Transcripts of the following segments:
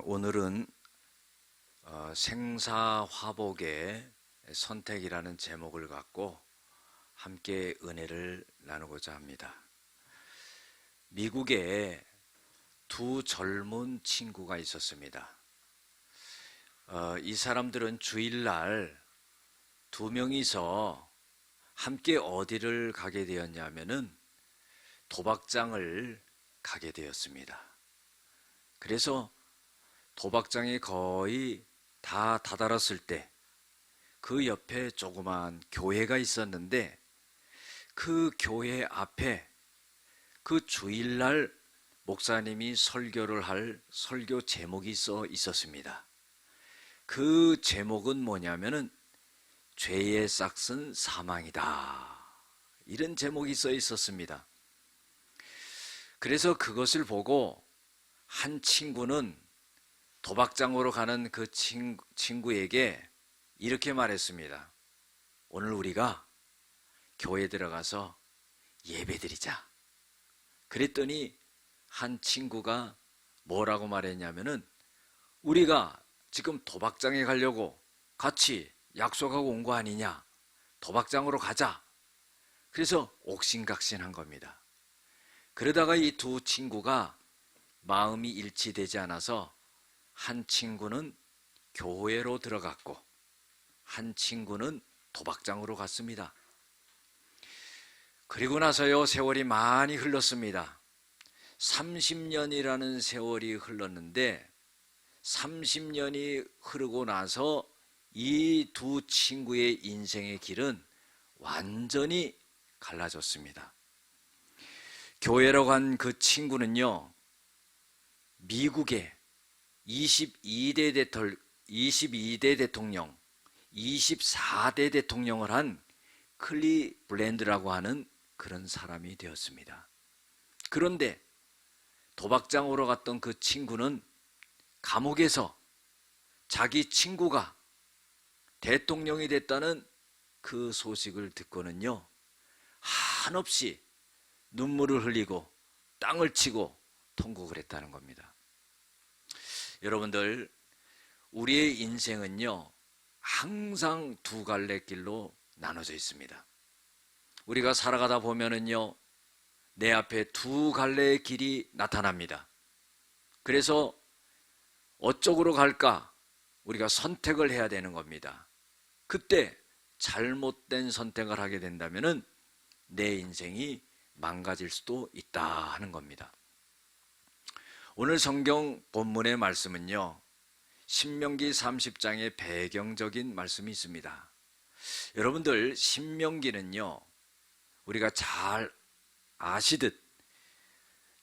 오늘은 생사화복의 선택이라는 제목을 갖고 함께 은혜를 나누고자 합니다. 미국에 두 젊은 친구가 있었습니다. 이 사람들은 주일날 두 명이서 함께 어디를 가게 되었냐면은 도박장을 가게 되었습니다. 그래서 도박장이 거의 다 다다랐을 때 그 옆에 조그만 교회가 있었는데 그 교회 앞에 그 주일날 목사님이 설교를 할 설교 제목이 써 있었습니다. 그 제목은 뭐냐면은 죄의 싹은 사망이다, 이런 제목이 써 있었습니다. 그래서 그것을 보고 한 친구는 도박장으로 가는 그 친구에게 이렇게 말했습니다. 오늘 우리가 교회 들어가서 예배드리자. 그랬더니 한 친구가 뭐라고 말했냐면은 우리가 지금 도박장에 가려고 같이 약속하고 온 거 아니냐, 도박장으로 가자. 그래서 옥신각신한 겁니다. 그러다가 이 두 친구가 마음이 일치되지 않아서 한 친구는 교회로 들어갔고 한 친구는 도박장으로 갔습니다. 그리고 나서요, 세월이 많이 흘렀습니다. 30년이라는 세월이 흘렀는데 30년이 흐르고 나서 이 두 친구의 인생의 길은 완전히 갈라졌습니다. 교회로 간 그 친구는요, 미국의 22대 대통령, 24대 대통령을 한 클리블랜드라고 하는 그런 사람이 되었습니다. 그런데 도박장으로 갔던 그 친구는 감옥에서 자기 친구가 대통령이 됐다는 그 소식을 듣고는요, 한없이 눈물을 흘리고 땅을 치고 통곡을 했다는 겁니다. 여러분들, 우리의 인생은요, 항상 두 갈래 길로 나눠져 있습니다. 우리가 살아가다 보면은요, 내 앞에 두 갈래의 길이 나타납니다. 그래서 어쪽으로 갈까 우리가 선택을 해야 되는 겁니다. 그때 잘못된 선택을 하게 된다면은 내 인생이 망가질 수도 있다 하는 겁니다. 오늘 성경 본문의 말씀은요, 신명기 30장의 배경적인 말씀이 있습니다. 여러분들, 신명기는요, 우리가 잘 아시듯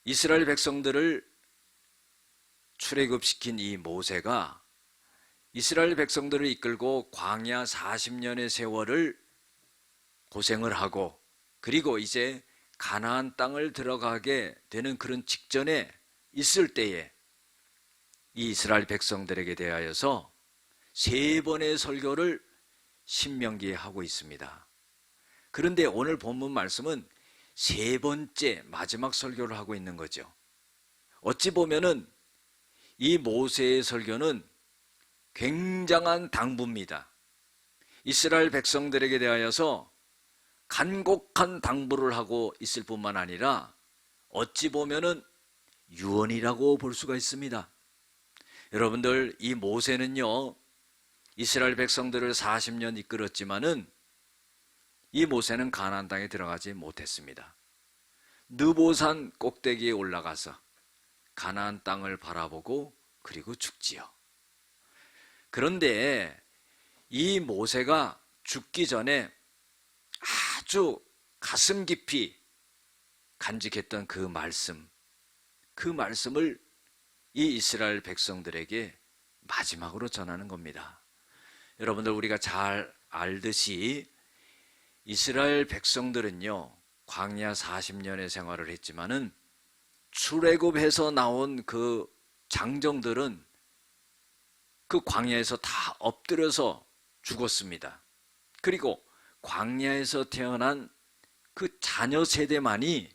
이스라엘 백성들을 출애굽시킨 이 모세가 이스라엘 백성들을 이끌고 광야 40년의 세월을 고생을 하고, 그리고 이제 가나안 땅을 들어가게 되는 그런 직전에 있을 때에 이 이스라엘 백성들에게 대하여서 세 번의 설교를 신명기에 하고 있습니다. 그런데 오늘 본문 말씀은 세 번째 마지막 설교를 하고 있는 거죠. 어찌 보면은 이 모세의 설교는 굉장한 당부입니다. 이스라엘 백성들에게 대하여서 간곡한 당부를 하고 있을 뿐만 아니라 어찌 보면은 유언이라고 볼 수가 있습니다. 여러분들, 이 모세는요, 이스라엘 백성들을 40년 이끌었지만은 이 모세는 가나안 땅에 들어가지 못했습니다. 느보산 꼭대기에 올라가서 가나안 땅을 바라보고 그리고 죽지요. 그런데 이 모세가 죽기 전에 아주 가슴 깊이 간직했던 그 말씀을 이 이스라엘 백성들에게 마지막으로 전하는 겁니다. 여러분들, 우리가 잘 알듯이 이스라엘 백성들은요, 광야 40년의 생활을 했지만은 출애굽해서 나온 그 장정들은 그 광야에서 다 엎드려서 죽었습니다. 그리고 광야에서 태어난 그 자녀 세대만이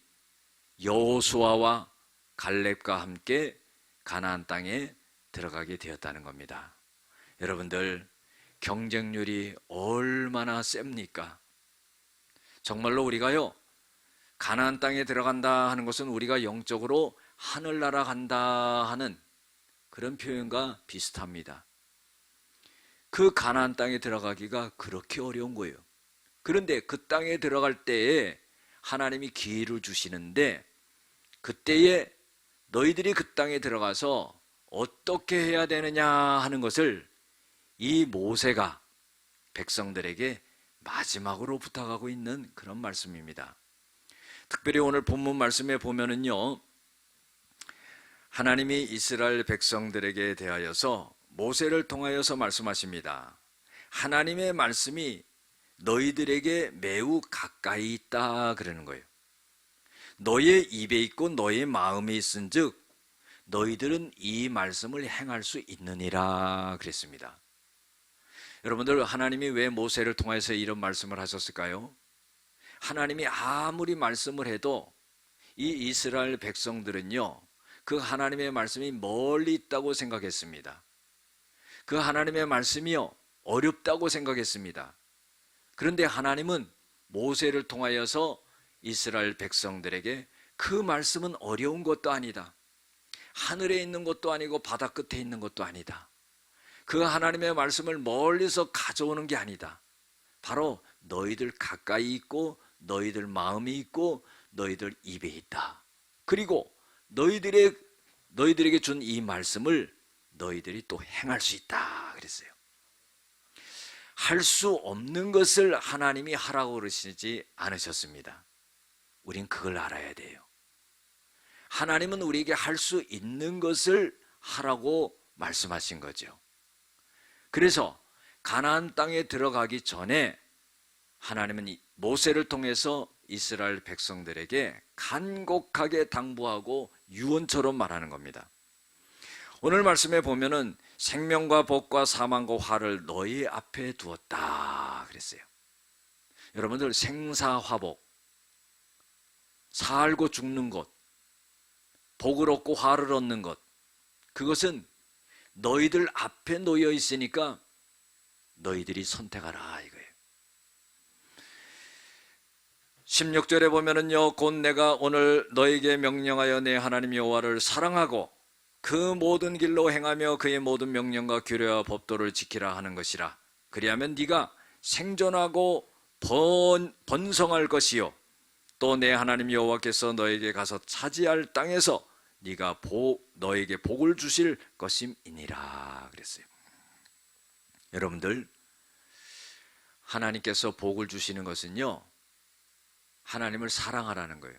여호수아와 갈렙과 함께 가나안 땅에 들어가게 되었다는 겁니다. 여러분들, 경쟁률이 얼마나 셉니까? 정말로 우리가요, 가나안 땅에 들어간다 하는 것은 우리가 영적으로 하늘나라 간다 하는 그런 표현과 비슷합니다. 그 가나안 땅에 들어가기가 그렇게 어려운 거예요. 그런데 그 땅에 들어갈 때에 하나님이 기회를 주시는데, 그때에 너희들이 그 땅에 들어가서 어떻게 해야 되느냐 하는 것을 이 모세가 백성들에게 마지막으로 부탁하고 있는 그런 말씀입니다. 특별히 오늘 본문 말씀에 보면은요, 하나님이 이스라엘 백성들에게 대하여서 모세를 통하여서 말씀하십니다. 하나님의 말씀이 너희들에게 매우 가까이 있다 그러는 거예요. 너의 입에 있고 너의 마음에 있은즉 너희들은 이 말씀을 행할 수 있느니라 그랬습니다. 여러분들, 하나님이 왜 모세를 통해서 이런 말씀을 하셨을까요? 하나님이 아무리 말씀을 해도 이 이스라엘 백성들은요, 그 하나님의 말씀이 멀리 있다고 생각했습니다. 그 하나님의 말씀이요, 어렵다고 생각했습니다. 그런데 하나님은 모세를 통하여서 이스라엘 백성들에게 그 말씀은 어려운 것도 아니다. 하늘에 있는 것도 아니고 바다 끝에 있는 것도 아니다. 그 하나님의 말씀을 멀리서 가져오는 게 아니다. 바로 너희들 가까이 있고 너희들 마음이 있고 너희들 입에 있다. 그리고 너희들에게 준 이 말씀을 너희들이 또 행할 수 있다 그랬어요. 할 수 없는 것을 하나님이 하라고 그러시지 않으셨습니다. 우린 그걸 알아야 돼요. 하나님은 우리에게 할 수 있는 것을 하라고 말씀하신 거죠. 그래서 가나안 땅에 들어가기 전에 하나님은 모세를 통해서 이스라엘 백성들에게 간곡하게 당부하고 유언처럼 말하는 겁니다. 오늘 말씀에 보면은 생명과 복과 사망과 화를 너희 앞에 두었다 그랬어요. 여러분들, 생사화복, 살고 죽는 것, 복을 얻고 화를 얻는 것, 그것은 너희들 앞에 놓여 있으니까 너희들이 선택하라 이거예요. 16절에 보면은요, 곧 내가 오늘 너에게 명령하여 내 하나님 여호와를 사랑하고 그 모든 길로 행하며 그의 모든 명령과 규례와 법도를 지키라 하는 것이라. 그리하면 네가 생존하고 번성할 것이요, 또 내 하나님 여호와께서 너에게 가서 차지할 땅에서 네가 너에게 복을 주실 것임이니라 그랬어요. 여러분들, 하나님께서 복을 주시는 것은요, 하나님을 사랑하라는 거예요.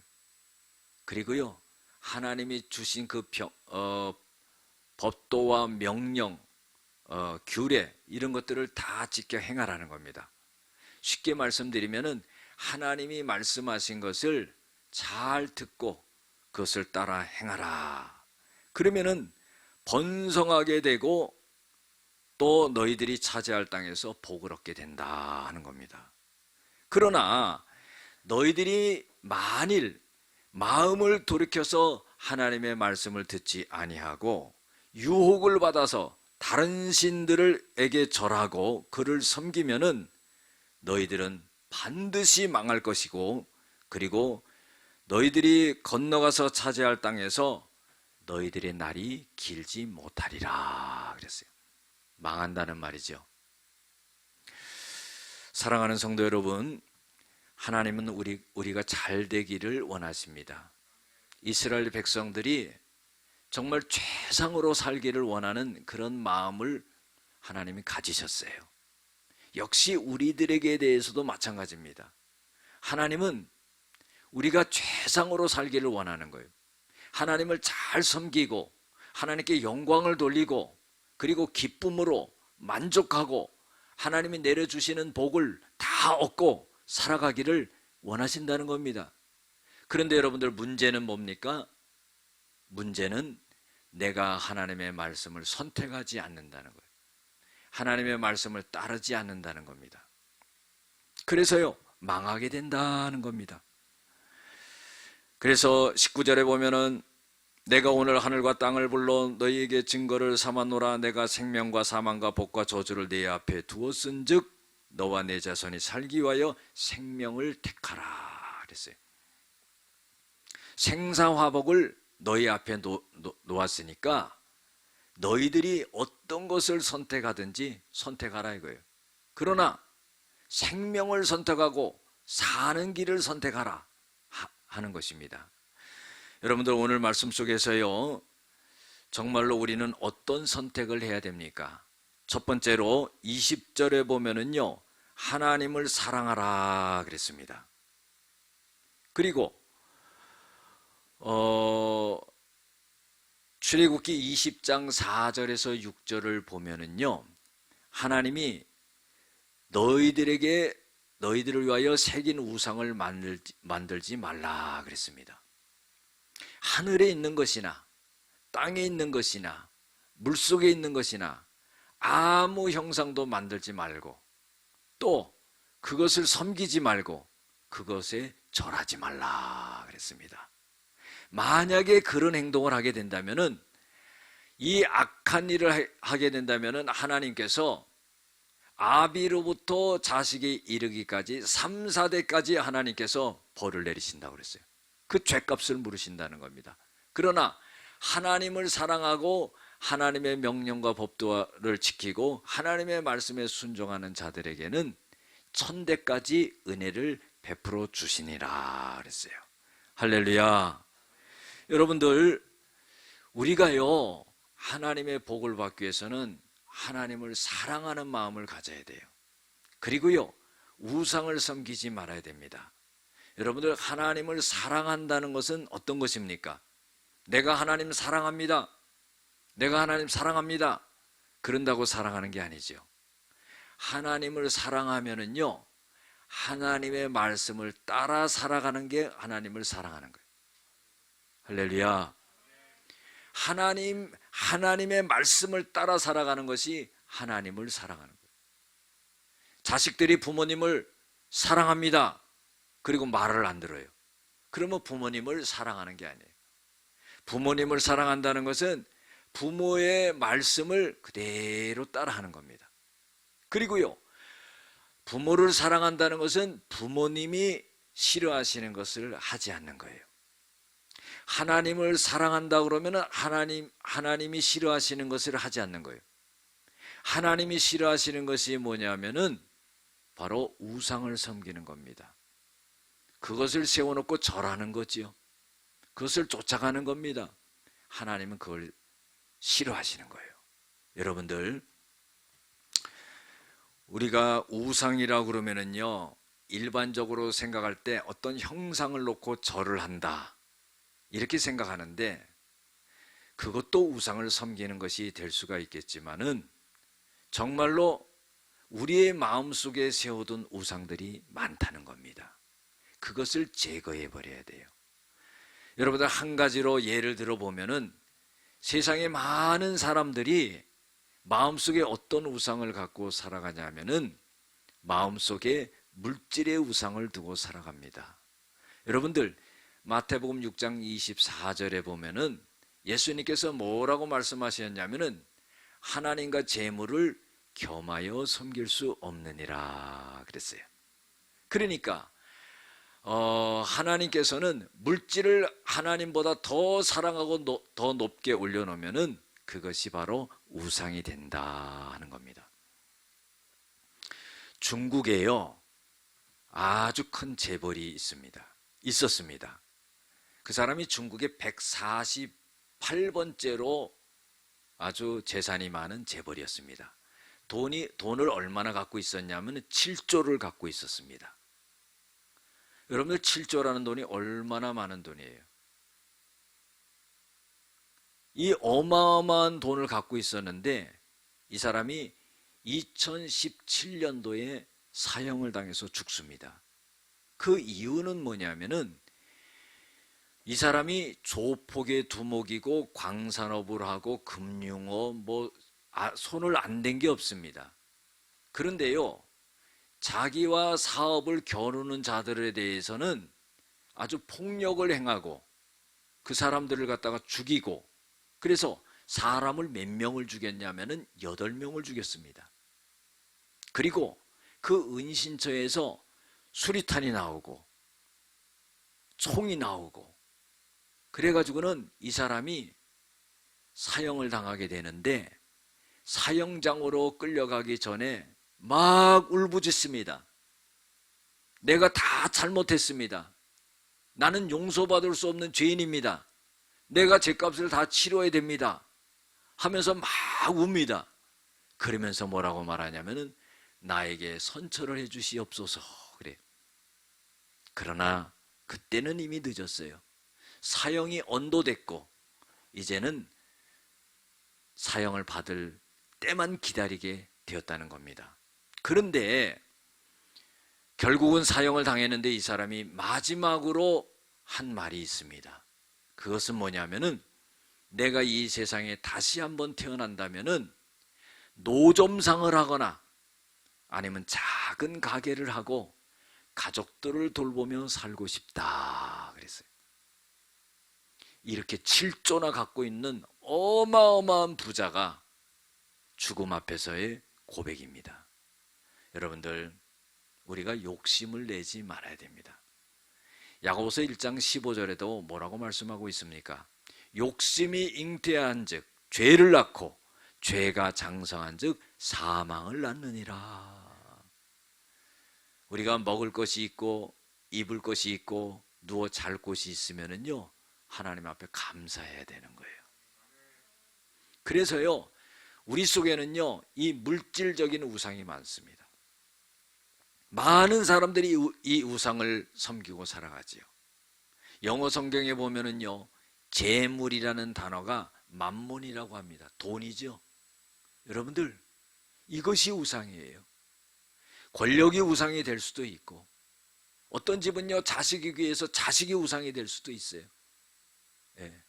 그리고요, 하나님이 주신 그 법도와 명령, 규례, 이런 것들을 다 지켜 행하라는 겁니다. 쉽게 말씀드리면은 하나님이 말씀하신 것을 잘 듣고 그것을 따라 행하라. 그러면은 번성하게 되고 또 너희들이 차지할 땅에서 복을 얻게 된다 하는 겁니다. 그러나 너희들이 만일 마음을 돌이켜서 하나님의 말씀을 듣지 아니하고 유혹을 받아서 다른 신들에게 절하고 그를 섬기면은 너희들은 반드시 망할 것이고, 그리고 너희들이 건너가서 차지할 땅에서 너희들의 날이 길지 못하리라 그랬어요. 망한다는 말이죠. 사랑하는 성도 여러분, 하나님은 우리가 잘 되기를 원하십니다. 이스라엘 백성들이 정말 최상으로 살기를 원하는 그런 마음을 하나님이 가지셨어요. 역시 우리들에게 대해서도 마찬가지입니다. 하나님은 우리가 최상으로 살기를 원하는 거예요. 하나님을 잘 섬기고 하나님께 영광을 돌리고 그리고 기쁨으로 만족하고 하나님이 내려주시는 복을 다 얻고 살아가기를 원하신다는 겁니다. 그런데 여러분들, 문제는 뭡니까? 문제는 내가 하나님의 말씀을 선택하지 않는다는 거예요. 하나님의 말씀을 따르지 않는다는 겁니다. 그래서요, 망하게 된다는 겁니다. 그래서 19절에 보면은 내가 오늘 하늘과 땅을 불러 너희에게 증거를 삼아노라. 내가 생명과 사망과 복과 저주를 네 앞에 두었은즉 너와 내 자손이 살기 위하여 생명을 택하라 그랬어요. 생사화복을 너희 앞에 놓았으니까 너희들이 어떤 것을 선택하든지 선택하라 이거예요. 그러나 생명을 선택하고 사는 길을 선택하라 하는 것입니다. 여러분들 오늘 말씀 속에서요, 정말로 우리는 어떤 선택을 해야 됩니까? 첫 번째로 20절에 보면은요, 하나님을 사랑하라 그랬습니다. 그리고 출애굽기 20장 4절에서 6절을 보면은요, 하나님이 너희들을 위하여 새긴 우상을 만들지 말라 그랬습니다. 하늘에 있는 것이나 땅에 있는 것이나 물속에 있는 것이나 아무 형상도 만들지 말고 또 그것을 섬기지 말고 그것에 절하지 말라 그랬습니다. 만약에 그런 행동을 하게 된다면은, 이 악한 일을 하게 된다면은 하나님께서 아비로부터 자식이 이르기까지 3, 4대까지 하나님께서 벌을 내리신다고 그랬어요. 그 죄값을 물으신다는 겁니다. 그러나 하나님을 사랑하고 하나님의 명령과 법도를 지키고 하나님의 말씀에 순종하는 자들에게는 1000대까지 은혜를 베풀어 주시니라 그랬어요. 할렐루야. 여러분들, 우리가요, 하나님의 복을 받기 위해서는 하나님을 사랑하는 마음을 가져야 돼요. 그리고요, 우상을 섬기지 말아야 됩니다. 여러분들, 하나님을 사랑한다는 것은 어떤 것입니까? 내가 하나님 사랑합니다. 내가 하나님 사랑합니다. 그런다고 사랑하는 게 아니죠. 하나님을 사랑하면은요, 하나님의 말씀을 따라 살아가는 게 하나님을 사랑하는 거예요. 할렐루야. 하나님의 말씀을 따라 살아가는 것이 하나님을 사랑하는 거예요. 자식들이 부모님을 사랑합니다. 그리고 말을 안 들어요. 그러면 부모님을 사랑하는 게 아니에요. 부모님을 사랑한다는 것은 부모의 말씀을 그대로 따라하는 겁니다. 그리고요, 부모를 사랑한다는 것은 부모님이 싫어하시는 것을 하지 않는 거예요. 하나님을 사랑한다 그러면 하나님이 싫어하시는 것을 하지 않는 거예요. 하나님이 싫어하시는 것이 뭐냐면은 바로 우상을 섬기는 겁니다. 그것을 세워놓고 절하는 거지요. 그것을 쫓아가는 겁니다. 하나님은 그걸 싫어하시는 거예요. 여러분들, 우리가 우상이라고 그러면은요, 일반적으로 생각할 때 어떤 형상을 놓고 절을 한다, 이렇게 생각하는데, 그것도 우상을 섬기는 것이 될 수가 있겠지만은 정말로 우리의 마음속에 세워둔 우상들이 많다는 겁니다. 그것을 제거해 버려야 돼요. 여러분들, 한 가지로 예를 들어 보면은 세상에 많은 사람들이 마음속에 어떤 우상을 갖고 살아가냐면은 마음속에 물질의 우상을 두고 살아갑니다. 여러분들, 마태복음 6장 24절에 보면은 예수님께서 뭐라고 말씀하셨냐면은 하나님과 재물을 겸하여 섬길 수 없느니라 그랬어요. 그러니까 하나님께서는 물질을 하나님보다 더 사랑하고 더 높게 올려놓으면은 그것이 바로 우상이 된다 하는 겁니다. 중국에요, 아주 큰 재벌이 있었습니다. 그 사람이 중국의 148번째로 아주 재산이 많은 재벌이었습니다. 돈을 얼마나 갖고 있었냐면 7조를 갖고 있었습니다. 여러분들, 7조라는 돈이 얼마나 많은 돈이에요? 이 어마어마한 돈을 갖고 있었는데 이 사람이 2017년도에 사형을 당해서 죽습니다. 그 이유는 뭐냐면은 이 사람이 조폭의 두목이고 광산업을 하고 금융업 손을 안 댄 게 없습니다. 그런데요, 자기와 사업을 겨누는 자들에 대해서는 아주 폭력을 행하고 그 사람들을 갖다가 죽이고, 그래서 사람을 몇 명을 죽였냐면은 8명을 죽였습니다. 그리고 그 은신처에서 수리탄이 나오고 총이 나오고 그래가지고는 이 사람이 사형을 당하게 되는데, 사형장으로 끌려가기 전에 막 울부짖습니다. 내가 다 잘못했습니다. 나는 용서받을 수 없는 죄인입니다. 내가 죄값을 다 치러야 됩니다. 하면서 막 웁니다. 그러면서 뭐라고 말하냐면은 나에게 선처를 해주시옵소서 그래. 그러나 그때는 이미 늦었어요. 사형이 언도됐고 이제는 사형을 받을 때만 기다리게 되었다는 겁니다. 그런데 결국은 사형을 당했는데 이 사람이 마지막으로 한 말이 있습니다. 그것은 뭐냐면은 내가 이 세상에 다시 한번 태어난다면은 노점상을 하거나 아니면 작은 가게를 하고 가족들을 돌보며 살고 싶다 그랬어요. 이렇게 7조나 갖고 있는 어마어마한 부자가 죽음 앞에서의 고백입니다. 여러분들, 우리가 욕심을 내지 말아야 됩니다. 야고보서 1장 15절에도 뭐라고 말씀하고 있습니까? 욕심이 잉태한 즉 죄를 낳고 죄가 장성한 즉 사망을 낳느니라. 우리가 먹을 것이 있고 입을 것이 있고 누워 잘 곳이 있으면은요, 하나님 앞에 감사해야 되는 거예요. 그래서요, 우리 속에는요, 이 물질적인 우상이 많습니다. 많은 사람들이 이 우상을 섬기고 살아가지요. 영어 성경에 보면은요, 재물이라는 단어가 만몬이라고 합니다. 돈이죠. 여러분들, 이것이 우상이에요. 권력이 우상이 될 수도 있고, 어떤 집은요, 자식이기 위해서 자식이 우상이 될 수도 있어요. 예.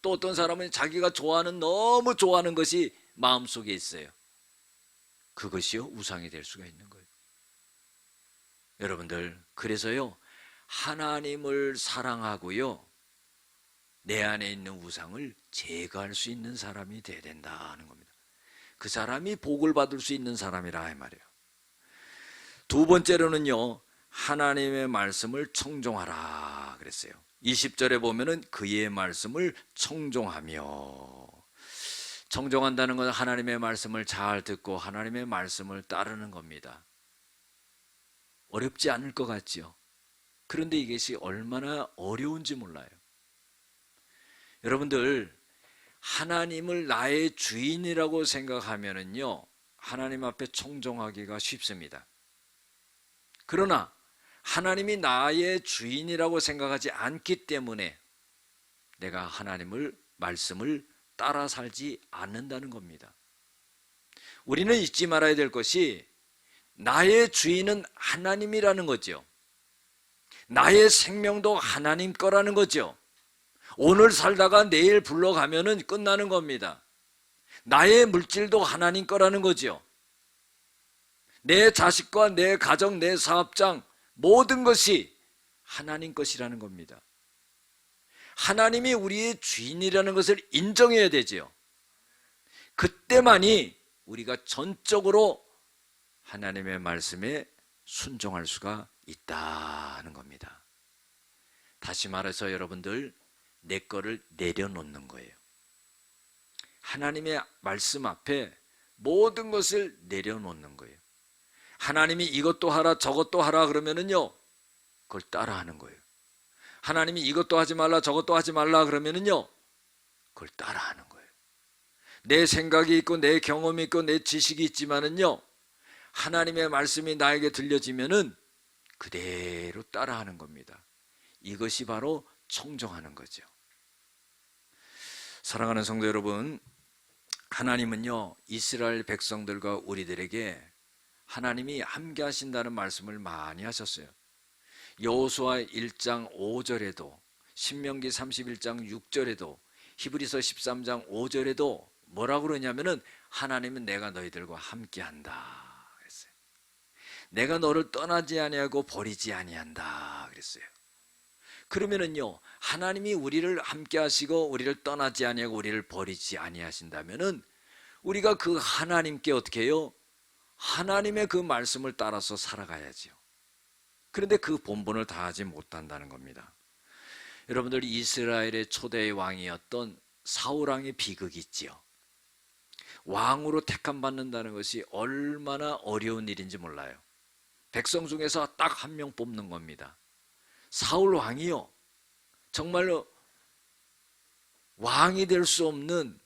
또 어떤 사람은 자기가 좋아하는, 너무 좋아하는 것이 마음속에 있어요. 그것이요, 우상이 될 수가 있는 거예요. 여러분들, 그래서요, 하나님을 사랑하고요, 내 안에 있는 우상을 제거할 수 있는 사람이 돼야 된다는 겁니다. 그 사람이 복을 받을 수 있는 사람이라 이 말이에요. 두 번째로는요, 하나님의 말씀을 청종하라 그랬어요. 20절에 보면은 그의 말씀을 청종하며, 청종한다는 것은 하나님의 말씀을 잘 듣고 하나님의 말씀을 따르는 겁니다. 어렵지 않을 것 같죠? 그런데 이것이 얼마나 어려운지 몰라요. 여러분들, 하나님을 나의 주인이라고 생각하면은요, 하나님 앞에 청종하기가 쉽습니다. 그러나 하나님이 나의 주인이라고 생각하지 않기 때문에 내가 하나님을, 말씀을 따라 살지 않는다는 겁니다. 우리는 잊지 말아야 될 것이 나의 주인은 하나님이라는 거죠. 나의 생명도 하나님 거라는 거죠. 오늘 살다가 내일 불러가면은 끝나는 겁니다. 나의 물질도 하나님 거라는 거죠. 내 자식과 내 가정, 내 사업장, 모든 것이 하나님 것이라는 겁니다. 하나님이 우리의 주인이라는 것을 인정해야 되죠. 그때만이 우리가 전적으로 하나님의 말씀에 순종할 수가 있다는 겁니다. 다시 말해서 여러분들, 내 거를 내려놓는 거예요. 하나님의 말씀 앞에 모든 것을 내려놓는 거예요. 하나님이 이것도 하라 저것도 하라 그러면은요, 그걸 따라하는 거예요. 하나님이 이것도 하지 말라 저것도 하지 말라 그러면은요, 그걸 따라하는 거예요. 내 생각이 있고 내 경험이 있고 내 지식이 있지만은요, 하나님의 말씀이 나에게 들려지면은 그대로 따라하는 겁니다. 이것이 바로 청종하는 거죠. 사랑하는 성도 여러분, 하나님은요, 이스라엘 백성들과 우리들에게 하나님이 함께 하신다는 말씀을 많이 하셨어요. 여호수아 1장 5절에도, 신명기 31장 6절에도, 히브리서 13장 5절에도 뭐라고 그러냐면은 하나님은 내가 너희들과 함께 한다 그랬어요. 내가 너를 떠나지 아니하고 버리지 아니한다 그랬어요. 그러면은요, 하나님이 우리를 함께 하시고 우리를 떠나지 아니하고 우리를 버리지 아니하신다면은 우리가 그 하나님께 어떻게 해요? 하나님의 그 말씀을 따라서 살아가야지요. 그런데 그 본분을 다하지 못한다는 겁니다. 여러분들, 이스라엘의 초대 왕이었던 사울 왕의 비극이 있지요. 왕으로 택함 받는다는 것이 얼마나 어려운 일인지 몰라요. 백성 중에서 딱 한 명 뽑는 겁니다. 사울 왕이요, 정말로 왕이 될 수 없는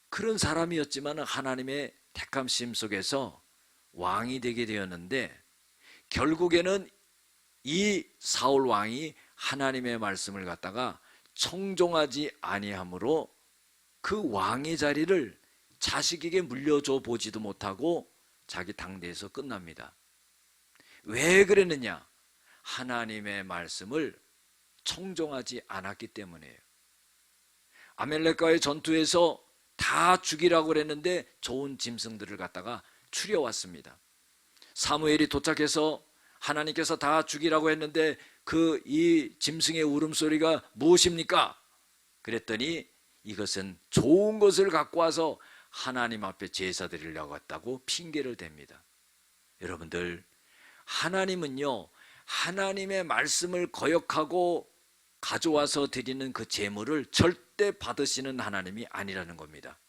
그런 사람이었지만 하나님의 택함심 속에서 왕이 되게 되었는데, 결국에는 이 사울 왕이 하나님의 말씀을 갖다가 청종하지 아니함으로 그 왕의 자리를 자식에게 물려줘 보지도 못하고 자기 당대에서 끝납니다. 왜 그랬느냐? 하나님의 말씀을 청종하지 않았기 때문이에요. 아멜렉과의 전투에서 다 죽이라고 그랬는데 좋은 짐승들을 갖다가 추려왔습니다. 사무엘이 도착해서 하나님께서 다 죽이라고 했는데 이 짐승의 울음소리가 무엇입니까? 그랬더니 이것은 좋은 것을 갖고 와서 하나님 앞에 제사 드리려고 했다고 핑계를 댑니다. 여러분들, 하나님은요, 하나님의 말씀을 거역하고 가져와서 드리는 그 제물을 절대 받으시는 하나님이 아니라는 겁니다.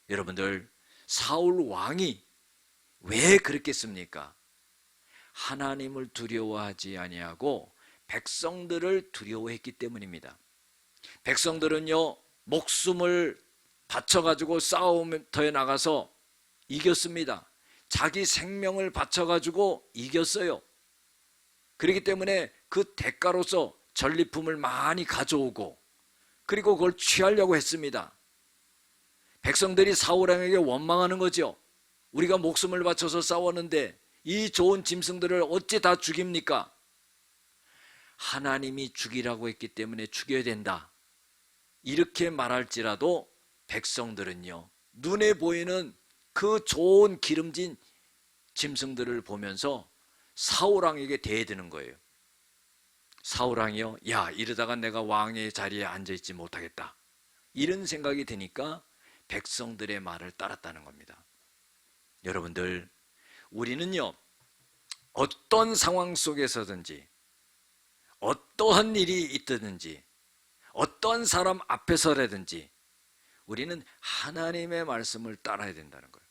여러분들, 사울 왕이 왜 그랬겠습니까? 하나님을 두려워하지 아니하고 백성들을 두려워했기 때문입니다. 백성들은요, 목숨을 바쳐가지고 싸움터에 나가서 이겼습니다. 자기 생명을 바쳐가지고 이겼어요. 그렇기 때문에 그 대가로서 전리품을 많이 가져오고 그리고 그걸 취하려고 했습니다. 백성들이 사울 왕에게 원망하는 거죠. 우리가 목숨을 바쳐서 싸웠는데 이 좋은 짐승들을 어찌 다 죽입니까? 하나님이 죽이라고 했기 때문에 죽여야 된다, 이렇게 말할지라도 백성들은요, 눈에 보이는 그 좋은 기름진 짐승들을 보면서 사울왕에게 대드는 거예요. 사울왕이요, 야, 이러다가 내가 왕의 자리에 앉아있지 못하겠다, 이런 생각이 드니까 백성들의 말을 따랐다는 겁니다. 여러분들, 우리는요, 어떤 상황 속에서든지 어떠한 일이 있든지 어떤 사람 앞에서라든지 우리는 하나님의 말씀을 따라야 된다는 거예요.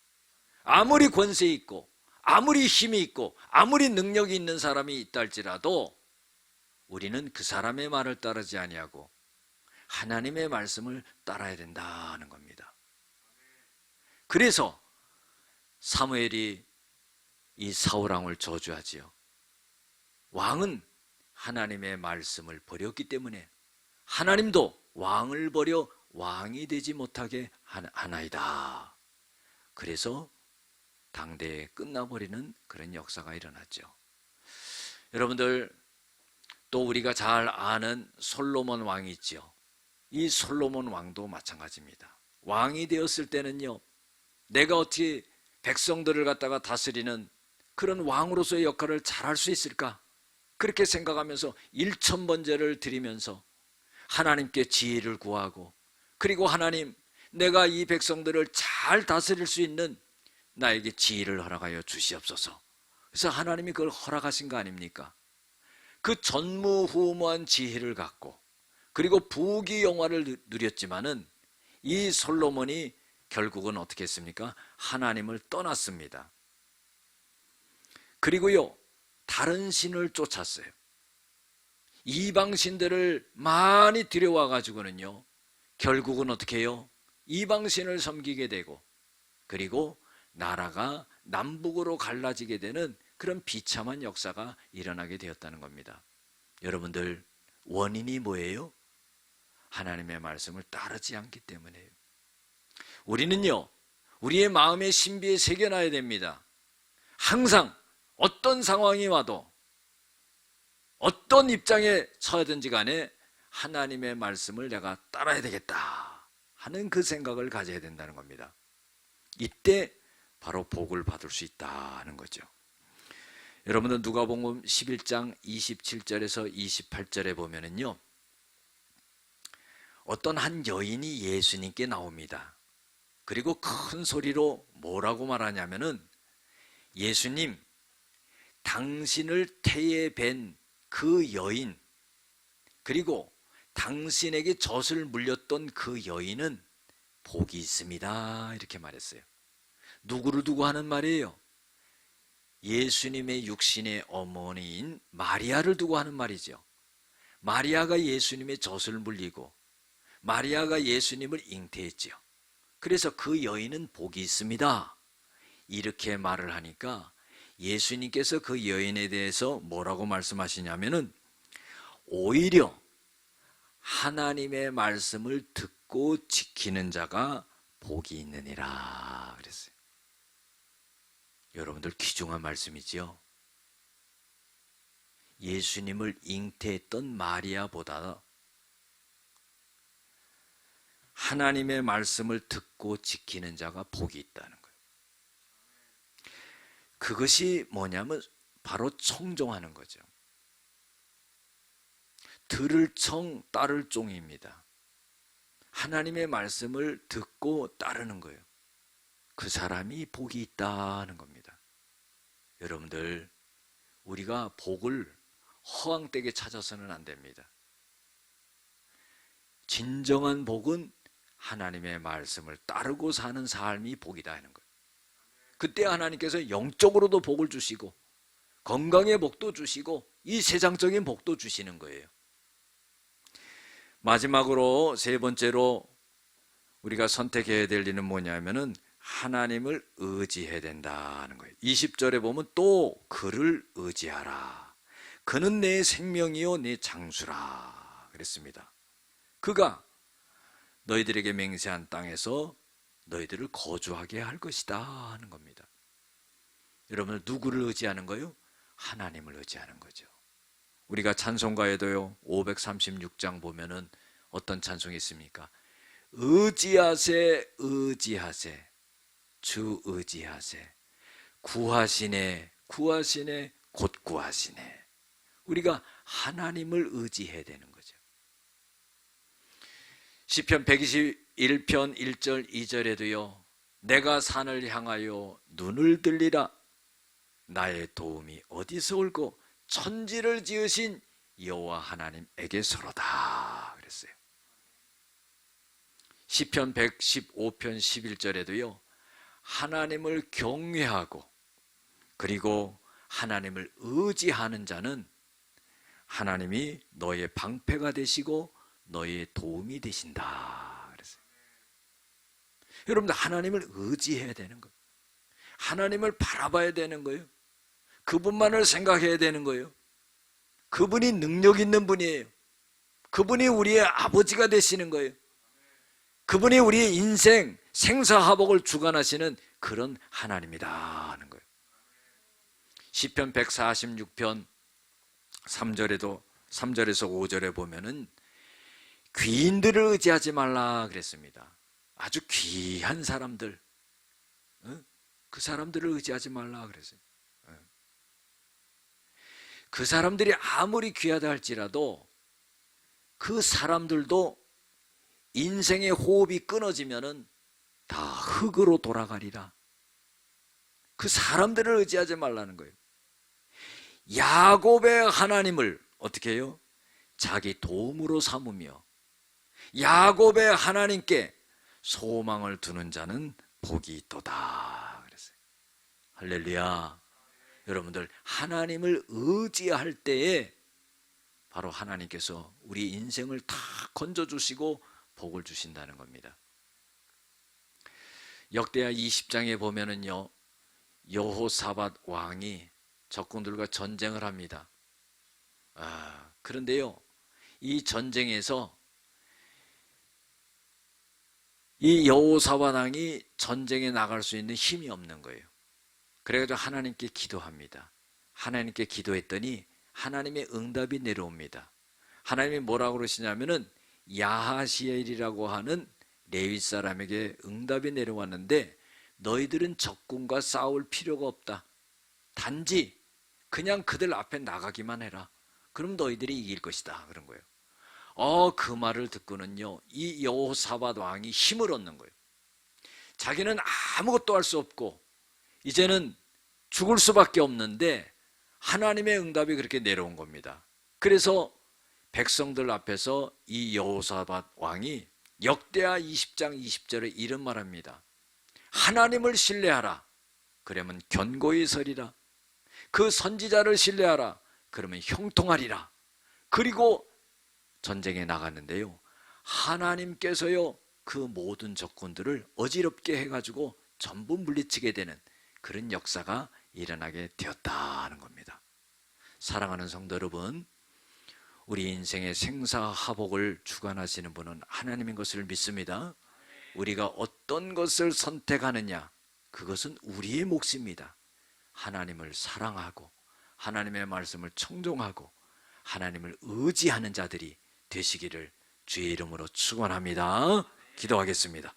아무리 권세 있고 아무리 힘이 있고 아무리 능력이 있는 사람이 있다 할지라도 우리는 그 사람의 말을 따르지 아니하고 하나님의 말씀을 따라야 된다는 겁니다. 그래서 사무엘이 이 사울왕을 저주하지요. 왕은 하나님의 말씀을 버렸기 때문에 하나님도 왕을 버려 왕이 되지 못하게 하나이다. 그래서 당대에 끝나버리는 그런 역사가 일어났죠. 여러분들, 또 우리가 잘 아는 솔로몬 왕이 있죠. 이 솔로몬 왕도 마찬가지입니다. 왕이 되었을 때는요, 내가 어떻게 백성들을 갖다가 다스리는 그런 왕으로서의 역할을 잘할 수 있을까? 그렇게 생각하면서 일천번제를 드리면서 하나님께 지혜를 구하고, 그리고 하나님, 내가 이 백성들을 잘 다스릴 수 있는 나에게 지혜를 허락하여 주시옵소서. 그래서 하나님이 그걸 허락하신 거 아닙니까? 그 전무후무한 지혜를 갖고 그리고 부귀영화를 누렸지만은 이 솔로몬이 결국은 어떻게 했습니까? 하나님을 떠났습니다. 그리고요, 다른 신을 쫓았어요. 이방신들을 많이 들여와 가지고는요, 결국은 어떻게 해요? 이방신을 섬기게 되고, 그리고 나라가 남북으로 갈라지게 되는 그런 비참한 역사가 일어나게 되었다는 겁니다. 여러분들, 원인이 뭐예요? 하나님의 말씀을 따르지 않기 때문이에요. 우리는요, 우리의 마음의 신비에 새겨놔야 됩니다. 항상 어떤 상황이 와도 어떤 입장에 서든지 간에 하나님의 말씀을 내가 따라야 되겠다 하는 그 생각을 가져야 된다는 겁니다. 이때 바로 복을 받을 수 있다는 거죠. 여러분들 누가복음 11장 27절에서 28절에 보면은요, 어떤 한 여인이 예수님께 나옵니다. 그리고 큰 소리로 뭐라고 말하냐면은, 예수님, 당신을 태에 뵌 그 여인, 그리고 당신에게 젖을 물렸던 그 여인은 복이 있습니다. 이렇게 말했어요. 누구를 두고 하는 말이에요? 예수님의 육신의 어머니인 마리아를 두고 하는 말이죠. 마리아가 예수님의 젖을 물리고 마리아가 예수님을 잉태했죠. 그래서 그 여인은 복이 있습니다. 이렇게 말을 하니까 예수님께서 그 여인에 대해서 뭐라고 말씀하시냐면은, 오히려 하나님의 말씀을 듣고 지키는 자가 복이 있느니라 그랬어요. 여러분들 귀중한 말씀이지요. 예수님을 잉태했던 마리아보다 하나님의 말씀을 듣고 지키는 자가 복이 있다는 거예요. 그것이 뭐냐면 바로 청종하는 거죠. 들을 청, 따를 종입니다. 하나님의 말씀을 듣고 따르는 거예요. 그 사람이 복이 있다는 겁니다. 여러분들, 우리가 복을 허황되게 찾아서는 안 됩니다. 진정한 복은 하나님의 말씀을 따르고 사는 삶이 복이다 하는 거예요. 그때 하나님께서 영적으로도 복을 주시고 건강의 복도 주시고 이 세상적인 복도 주시는 거예요. 마지막으로 세 번째로 우리가 선택해야 될 일은 뭐냐면은 하나님을 의지해야 된다는 거예요. 20절에 보면 또 그를 의지하라. 그는 내 생명이요 내 장수라 그랬습니다. 그가 너희들에게 맹세한 땅에서 너희들을 거주하게 할 것이다 하는 겁니다. 여러분, 누구를 의지하는 거예요? 하나님을 의지하는 거죠. 우리가 찬송가에도요 536장 보면은 어떤 찬송이 있습니까? 의지하세 의지하세 주 의지하세 구하시네 구하시네 곧 구하시네. 우리가 하나님을 의지해야 되는 거죠. 시편 121편 1절 2절에도요 내가 산을 향하여 눈을 들리라. 나의 도움이 어디서 올고 천지를 지으신 여호와 하나님에게서로다 그랬어요. 시편 115편 11절에도요 하나님을 경외하고 그리고 하나님을 의지하는 자는 하나님이 너의 방패가 되시고 너의 도움이 되신다 그랬어요. 여러분들, 하나님을 의지해야 되는 거예요. 하나님을 바라봐야 되는 거예요. 그분만을 생각해야 되는 거예요. 그분이 능력 있는 분이에요. 그분이 우리의 아버지가 되시는 거예요. 그분이 우리의 인생 생사화복을 주관하시는 그런 하나님이다 하는 거예요. 시편 146편 3절에서 5절에 보면은 귀인들을 의지하지 말라 그랬습니다. 아주 귀한 사람들, 그 사람들을 의지하지 말라 그랬어요. 그 사람들이 아무리 귀하다 할지라도 그 사람들도 인생의 호흡이 끊어지면은 다 흙으로 돌아가리라. 그 사람들을 의지하지 말라는 거예요. 야곱의 하나님을 어떻게 해요? 자기 도움으로 삼으며 야곱의 하나님께 소망을 두는 자는 복이 있도다 그랬어요. 할렐루야. 여러분들, 하나님을 의지할 때에 바로 하나님께서 우리 인생을 다 건져주시고 복을 주신다는 겁니다. 역대하 20장에 보면은요 여호사밧 왕이 적군들과 전쟁을 합니다. 그런데요 이 전쟁에서 이 여호사밧 왕이 전쟁에 나갈 수 있는 힘이 없는 거예요. 그래가지고 하나님께 기도합니다. 하나님께 기도했더니 하나님의 응답이 내려옵니다. 하나님이 뭐라고 그러시냐면은 야하시엘이라고 하는 레위 사람에게 응답이 내려왔는데 너희들은 적군과 싸울 필요가 없다. 단지 그냥 그들 앞에 나가기만 해라. 그럼 너희들이 이길 것이다. 그런 거예요. 그 말을 듣고는요, 이 여호사밧 왕이 힘을 얻는 거예요. 자기는 아무것도 할 수 없고 이제는 죽을 수밖에 없는데 하나님의 응답이 그렇게 내려온 겁니다. 그래서 백성들 앞에서 이 여호사밧 왕이 역대하 20장 20절에 이런 말합니다. 하나님을 신뢰하라. 그러면 견고히 서리라. 그 선지자를 신뢰하라. 그러면 형통하리라. 그리고 전쟁에 나갔는데요, 하나님께서요 그 모든 적군들을 어지럽게 해가지고 전부 물리치게 되는 그런 역사가 일어나게 되었다는 겁니다. 사랑하는 성도 여러분, 우리 인생의 생사하복을 주관하시는 분은 하나님인 것을 믿습니다. 우리가 어떤 것을 선택하느냐, 그것은 우리의 몫입니다. 하나님을 사랑하고 하나님의 말씀을 청종하고 하나님을 의지하는 자들이 되시기를 주의 이름으로 축원합니다. 기도하겠습니다.